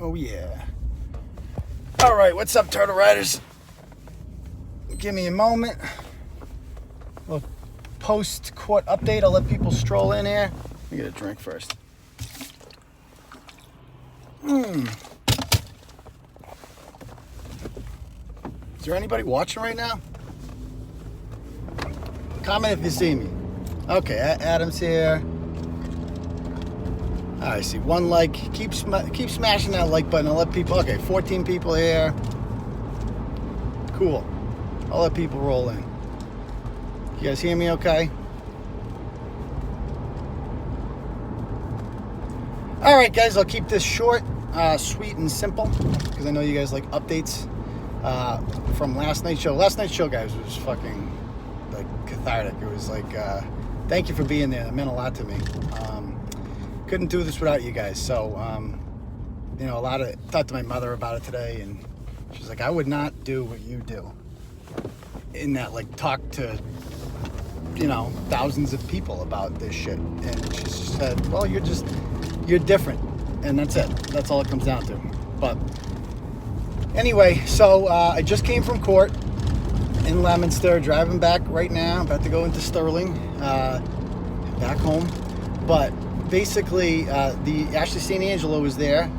Oh yeah. All right, what's up, Turtle Riders? Give me a moment. A little post-court update. I'll let people stroll in here. Let me get a drink first. Is there anybody watching right now? Comment if you see me. Okay, Adam's here. I see one like. Keep smashing that like button. I'll let people. Okay, 14 people here. Cool. I'll let people roll in. You guys hear me okay? All right, guys. I'll keep this short, sweet, and simple because I know you guys like updates from last night's show. Last night's show, guys, was fucking like cathartic. It was like, thank you for being there. It meant a lot to me. Couldn't do this without you guys. So, you know, talked to my mother about it today, and she's like, I would not do what you do. In that, like, talk to, you know, thousands of people about this shit. And she said, well, you're different. And that's it. That's all it comes down to. But anyway, so I just came from court in Leominster, driving back right now, about to go into Sterling, back home. But basically, the 𝗟𝗏𝗃 𝗵𝘃𝗀𝗃 was there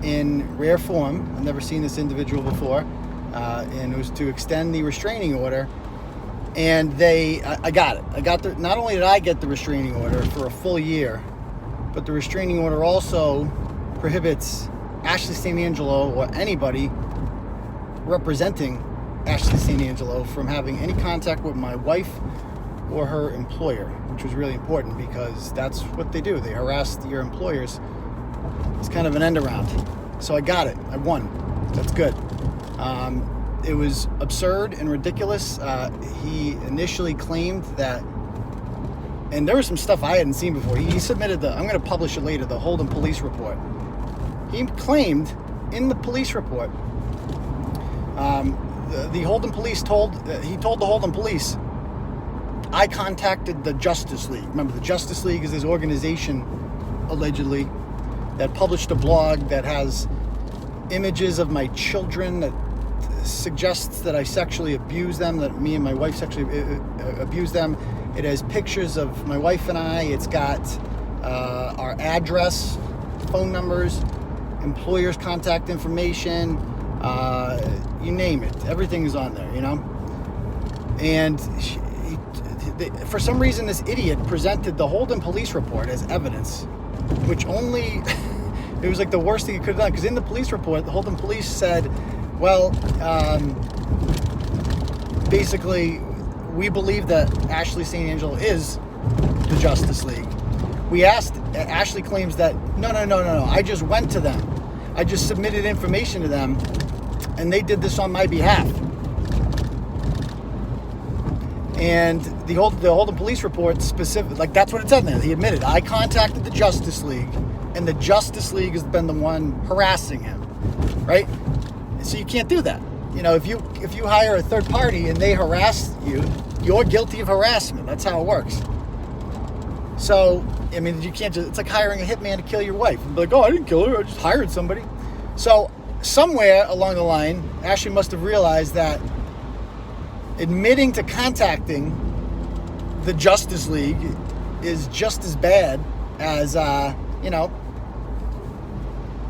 in rare form. I've never seen this individual before. And it was to extend the restraining order. And I got it. Not only did I get the restraining order for a full year, but the restraining order also prohibits 𝗟𝗏𝗃 𝗵𝘃𝗀𝗃 or anybody representing 𝗟𝗏𝗃 𝗵𝘃𝗀𝗃 from having any contact with my wife or her employer, which was really important because that's what they do. They harass your employers. It's kind of an end around. So I got it. I won. That's good. It was absurd and ridiculous. He initially claimed that, and there was some stuff I hadn't seen before. He submitted I'm going to publish it later, the Holden police report. He claimed in the police report, the Holden police told the Holden police, I contacted the Justice League. Remember, the Justice League is this organization, allegedly, that published a blog that has images of my children that suggests that I sexually abuse them, that me and my wife sexually abuse them. It has pictures of my wife and I. It's got our address, phone numbers, employers' contact information, you name it. Everything is on there, you know? And for some reason, this idiot presented the Holden police report as evidence, which only, it was like the worst thing he could have done. Because in the police report, the Holden police said, well, basically, we believe that 𝗟𝗏𝗃 𝗵𝘃𝗀𝗃 is the Justice League. We asked, Ashley claims that, no, I just went to them. I just submitted information to them, and they did this on my behalf. And the Holden police report specific, like that's what it said there. He admitted, I contacted the Justice League, and the Justice League has been the one harassing him, right? So you can't do that. You know, if you hire a third party and they harass you, you're guilty of harassment. That's how it works. So, I mean, you can't it's like hiring a hitman to kill your wife. And be like, oh, I didn't kill her, I just hired somebody. So, somewhere along the line, Ashley must have realized that admitting to contacting the Justice League is just as bad as,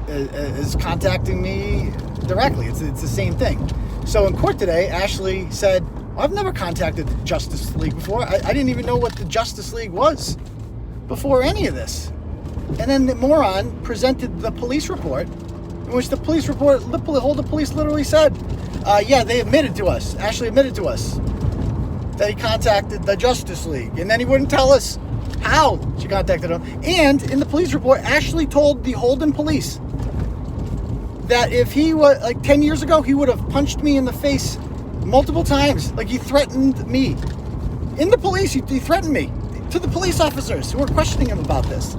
is contacting me directly. It's the same thing. So in court today, Ashley said, well, I've never contacted the Justice League before. I didn't even know what the Justice League was before any of this. And then the moron presented the police report, in which the Holden police literally said, yeah, they admitted to us. Ashley admitted to us that he contacted the Justice League. And then he wouldn't tell us how she contacted him. And in the police report, Ashley told the Holden police that if he was, like 10 years ago, he would have punched me in the face multiple times. Like he threatened me. In the police, he threatened me to the police officers who were questioning him about this.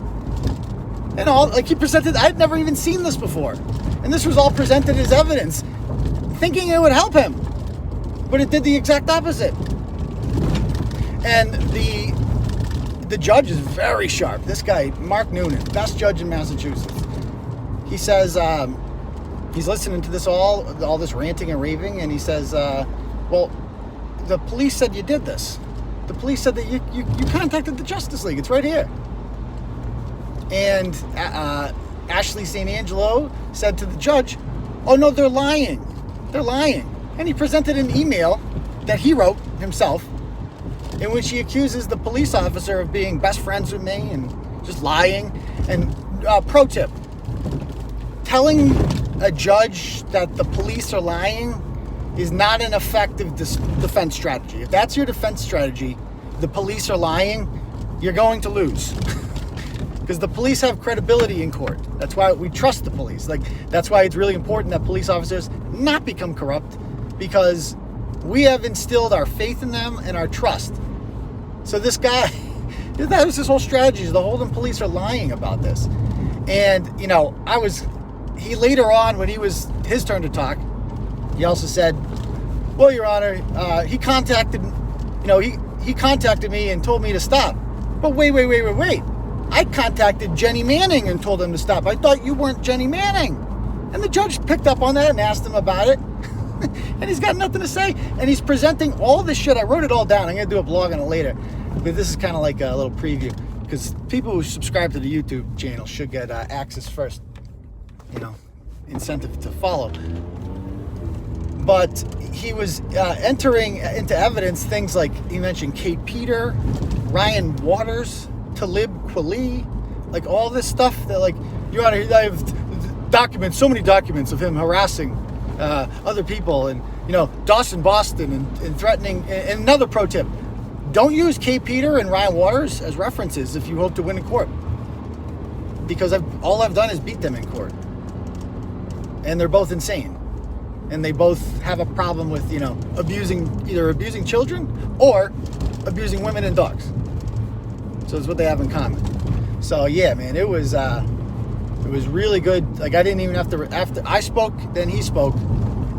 And all, like he presented, I'd never even seen this before. And this was all presented as evidence, thinking it would help him. But it did the exact opposite. And the judge is very sharp. This guy, Mark Noonan, best judge in Massachusetts. He says, he's listening to this all this ranting and raving, and he says, well, the police said you did this. The police said that you contacted the Justice League. It's right here. And 𝗟𝗏𝗄𝐿 𝗟𝗔𝗀 said to the judge, oh no, they're lying. They're lying. And he presented an email that he wrote himself in which he accuses the police officer of being best friends with me and just lying. And pro tip, telling a judge that the police are lying is not an effective defense strategy. If that's your defense strategy, the police are lying, you're going to lose. Because the police have credibility in court. That's why we trust the police. That's why it's really important that police officers not become corrupt, because we have instilled our faith in them and our trust. So this guy, that was his whole strategy, is the Holden police are lying about this. And, he later on, when he was his turn to talk, he also said, well, Your Honor, he contacted me and told me to stop. But wait. I contacted Jenny Manning and told him to stop. I thought you weren't Jenny Manning. And the judge picked up on that and asked him about it. And he's got nothing to say. And he's presenting all this shit. I wrote it all down. I'm going to do a blog on it later. But this is kind of like a little preview, because people who subscribe to the YouTube channel should get access first. Incentive to follow. But he was entering into evidence things like, he mentioned 𝗕𝗏𝗃, Ryan Waters, 𝗕Lib𝗂𝗀, like all this stuff that, like, Your Honor, I have documents, so many documents of him harassing other people, and Dawson Boston and threatening. And another pro tip, don't use 𝗕𝗏𝗃 and Ryan Waters as references if you hope to win in court, because all I've done is beat them in court, and they're both insane, and they both have a problem with either abusing children or abusing women and dogs. So it's what they have in common. So yeah, man, it was really good. Like, I didn't even have to, after I spoke, then he spoke,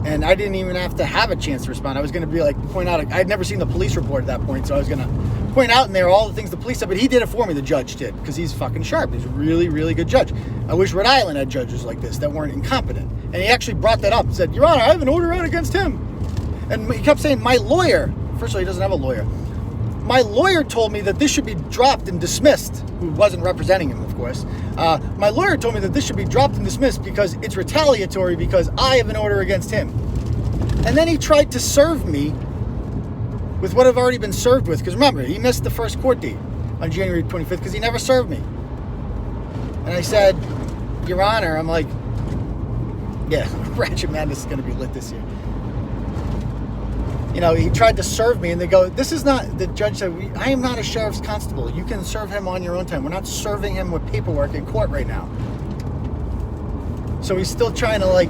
and I didn't even have to have a chance to respond. I was going to be like, point out, I'd never seen the police report at that point, so I was going to point out in there all the things the police said, but he did it for me, the judge did, because he's fucking sharp. He's a really, really good judge. I wish Rhode Island had judges like this that weren't incompetent. And he actually brought that up, said, Your Honor, I have an order out against him. And he kept saying, my lawyer, first of all, he doesn't have a lawyer. My lawyer told me that this should be dropped and dismissed, who wasn't representing him, of course. My lawyer told me that this should be dropped and dismissed because it's retaliatory, because I have an order against him. And then he tried to serve me with what I've already been served with. Because remember, he missed the first court date on January 25th because he never served me. And I said, Your Honor, I'm like, yeah, Ratchet Madness is going to be lit this year. He tried to serve me, and they go, this is not, the judge said, I am not a sheriff's constable. You can serve him on your own time. We're not serving him with paperwork in court right now. So he's still trying to,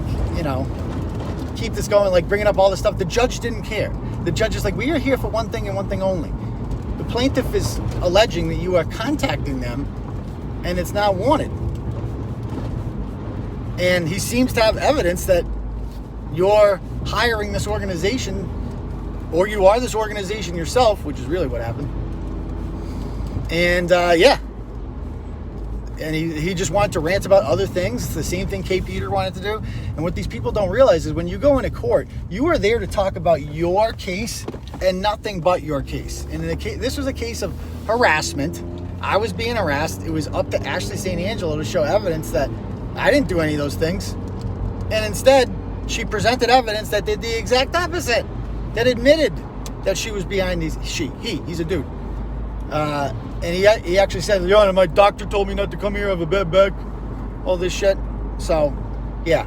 keep this going, bringing up all this stuff. The judge didn't care. The judge is like, we are here for one thing and one thing only. The plaintiff is alleging that you are contacting them, and it's not wanted. And he seems to have evidence that you're hiring this organization, or you are this organization yourself, which is really what happened. And and he just wanted to rant about other things. It's the same thing 𝗕𝗏𝗃 wanted to do. And what these people don't realize is when you go into court, you are there to talk about your case and nothing but your case. And this was a case of harassment. I was being harassed. It was up to 𝗟𝗏𝗄𝐿 𝗟𝗔𝗀 to show evidence that I didn't do any of those things. And instead, she presented evidence that did the exact opposite, that admitted that she was behind these. He's a dude. And he actually said, Your Honor, my doctor told me not to come here, I have a bad back, all this shit. So, yeah.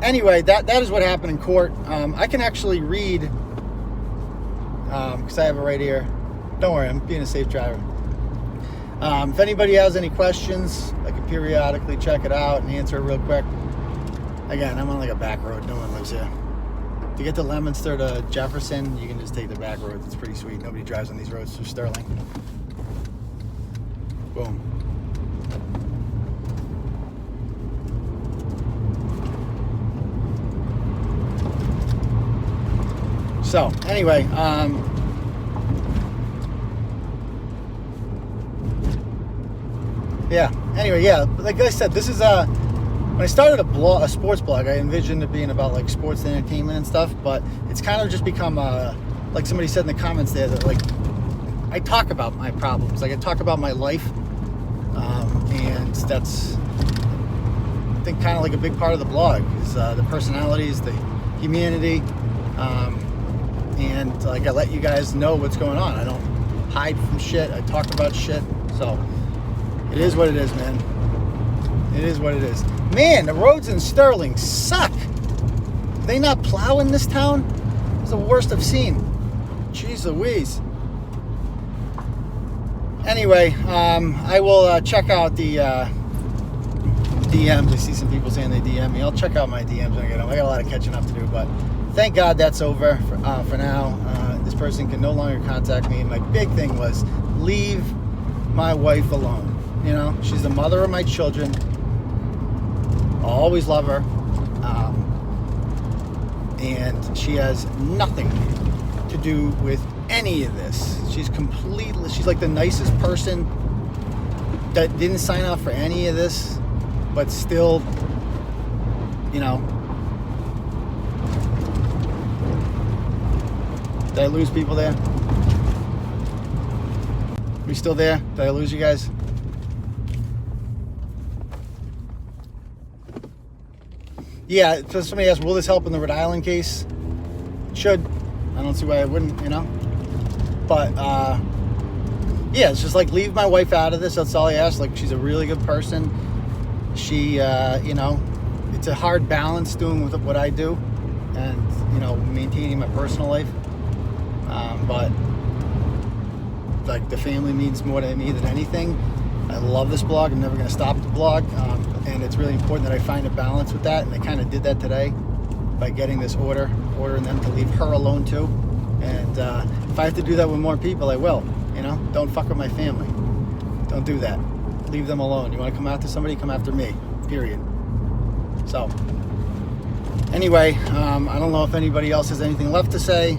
Anyway, that is what happened in court. I can actually read, because I have it right here. Don't worry, I'm being a safe driver. If anybody has any questions, I can periodically check it out and answer it real quick. Again, I'm on a back road. No one lives here. To get to Leominster to Jefferson, you can just take the back road. It's pretty sweet. Nobody drives on these roads through Sterling. Boom. So, anyway, like I said, this is when I started a sports blog, I envisioned it being about like sports and entertainment and stuff, but it's kind of just become like somebody said in the comments there, that like I talk about my problems, like I talk about my life, and that's, I think, kind of like a big part of the blog is the personalities, the humanity, and like I let you guys know what's going on. I don't hide from shit. I talk about shit. So it is what it is, man. It is what it is. Man, the roads in Sterling suck. Are they not plowing this town? It's the worst I've seen. Jeez Louise. Anyway, I will check out the DMs. I see some people saying they DM me. I'll check out my DMs when I get home. I got a lot of catching up to do, but thank God that's over for now. This person can no longer contact me. My big thing was leave my wife alone. You know, she's the mother of my children. I'll always love her. And she has nothing to do with any of this. She's like the nicest person that didn't sign up for any of this, but still, you know. Did I lose people there? We still there? Did I lose you guys? Yeah, so somebody asked, will this help in the Rhode Island case? It should. I don't see why I wouldn't, you know? But, yeah, it's just like, leave my wife out of this. That's all I ask. Like, she's a really good person. She, you know, it's a hard balance doing with what I do and, you know, maintaining my personal life. But, like, the family means more to me than anything. I love this blog. I'm never going to stop the blog. And it's really important that I find a balance with that. And I kind of did that today by getting this ordering them to leave her alone too. And if I have to do that with more people, I will. You know, don't fuck with my family. Don't do that. Leave them alone. You want to come after somebody, come after me. Period. So, anyway, I don't know if anybody else has anything left to say,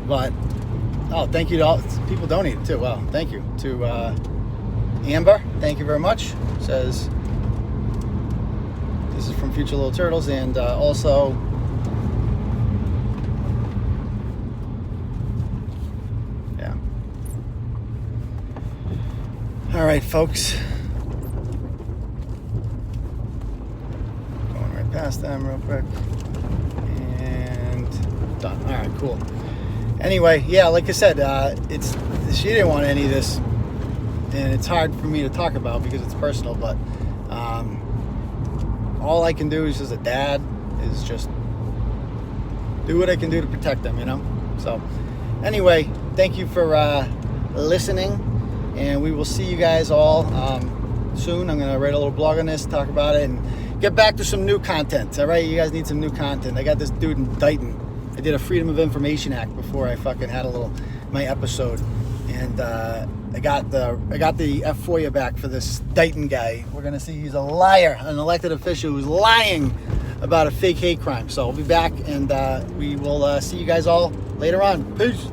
but thank you to all people donated too. Well, thank you to Amber. Thank you very much. Says this is from Future Little Turtles, and also yeah. All right, folks. Going right past them real quick, and done. All right, cool. Anyway, yeah, like I said, she didn't want any of this, and it's hard for me to talk about because it's personal, but all I can do is, as a dad, is just do what I can do to protect them, you know? So, anyway, thank you for listening, and we will see you guys all soon. I'm going to write a little blog on this, talk about it, and get back to some new content, all right? You guys need some new content. I got this dude in Dighton. I did a Freedom of Information Act before I fucking had my episode, and I got the 𝗵𝗡𝗄 back for this Dighton guy. We're gonna see he's a liar, an elected official who's lying about a fake hate crime. So I'll be back, and we will see you guys all later on. Peace.